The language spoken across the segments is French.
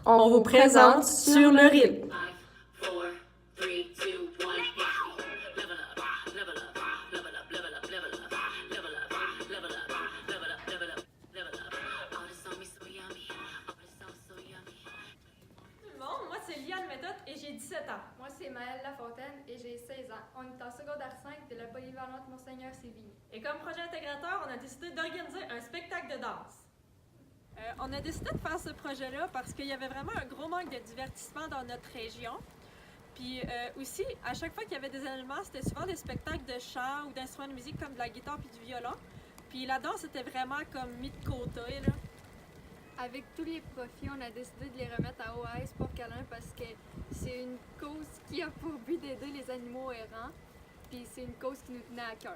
On vous présente Sur le rythme. Moi, c'est Liane Méthode et j'ai 17 ans. Moi, c'est Maëlle Lafontaine et j'ai 16 ans. On est en secondaire 5 de la polyvalente Monseigneur Sévigny. Et comme projet intégrateur, on a décidé d'organiser un spectacle de danse. On a décidé de faire ce projet-là parce qu'il y avait vraiment un gros manque de divertissement dans notre région. Puis aussi, à chaque fois qu'il y avait des événements, c'était souvent des spectacles de chant ou d'instruments de musique comme de la guitare puis du violon. Puis la danse était vraiment comme mis de côté, là. Avec tous les profits, on a décidé de les remettre à OAS pour Câlin parce que c'est une cause qui a pour but d'aider les animaux errants. Puis c'est une cause qui nous tenait à cœur.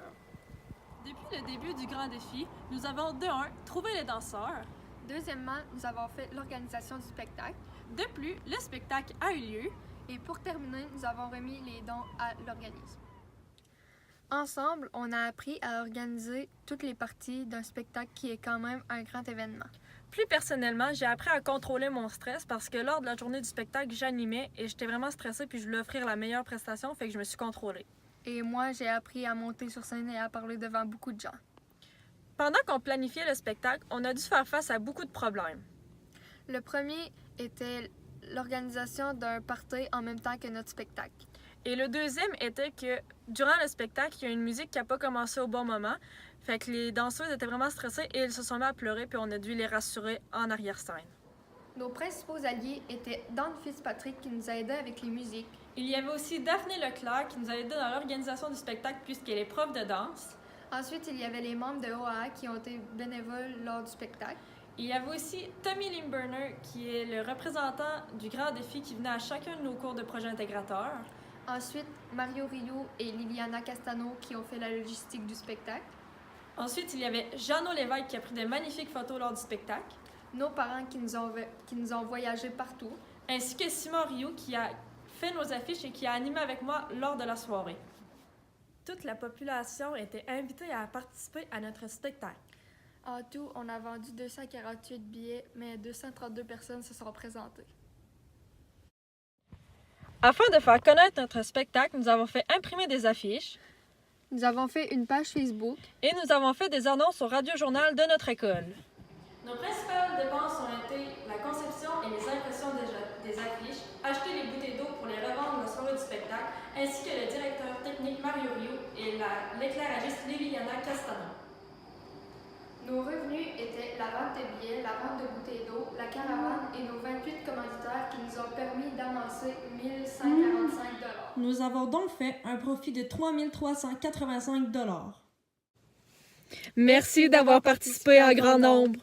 Depuis le début du grand défi, nous avons de 1 trouvé les danseurs. Deuxièmement, nous avons fait l'organisation du spectacle. De plus, le spectacle a eu lieu. Et pour terminer, nous avons remis les dons à l'organisme. Ensemble, on a appris à organiser toutes les parties d'un spectacle qui est quand même un grand événement. Plus personnellement, j'ai appris à contrôler mon stress parce que lors de la journée du spectacle, j'animais et j'étais vraiment stressée puis je voulais offrir la meilleure prestation, fait que je me suis contrôlée. Et moi, j'ai appris à monter sur scène et à parler devant beaucoup de gens. Pendant qu'on planifiait le spectacle, on a dû faire face à beaucoup de problèmes. Le premier était l'organisation d'un party en même temps que notre spectacle. Et le deuxième était que durant le spectacle, il y a une musique qui n'a pas commencé au bon moment. Fait que les danseuses étaient vraiment stressées et elles se sont mis à pleurer puis on a dû les rassurer en arrière-scène. Nos principaux alliés étaient Dan Fitzpatrick qui nous a aidés avec les musiques. Il y avait aussi Daphné Leclerc qui nous a aidés dans l'organisation du spectacle puisqu'elle est prof de danse. Ensuite, il y avait les membres de OAA qui ont été bénévoles lors du spectacle. Il y avait aussi Tommy Limburner qui est le représentant du grand défi qui venait à chacun de nos cours de projet intégrateur. Ensuite, Mario Rio et Liliana Castano qui ont fait la logistique du spectacle. Ensuite, il y avait Jeannot Lévesque qui a pris de magnifiques photos lors du spectacle. Nos parents qui nous ont voyagé partout. Ainsi que Simon Rio qui a fait nos affiches et qui a animé avec moi lors de la soirée. Toute la population était invitée à participer à notre spectacle. En tout, on a vendu 248 billets, mais 232 personnes se sont présentées. Afin de faire connaître notre spectacle, nous avons fait imprimer des affiches. Nous avons fait une page Facebook. Et nous avons fait des annonces au radiojournal de notre école. Nos principales dépenses ont été la conception et les impressions des affiches, acheter les bouteilles d'eau pour les revendre la soirée du spectacle, ainsi que le directeur technique Mario Rio et l'éclairagiste Liliana Castano. Nos revenus étaient la vente de billets, la vente de bouteilles d'eau, la caravane et nos 28 commanditaires qui nous ont permis d'amasser 1145 $. Nous avons donc fait un profit de 3385 $. Merci d'avoir participé en grand nombre.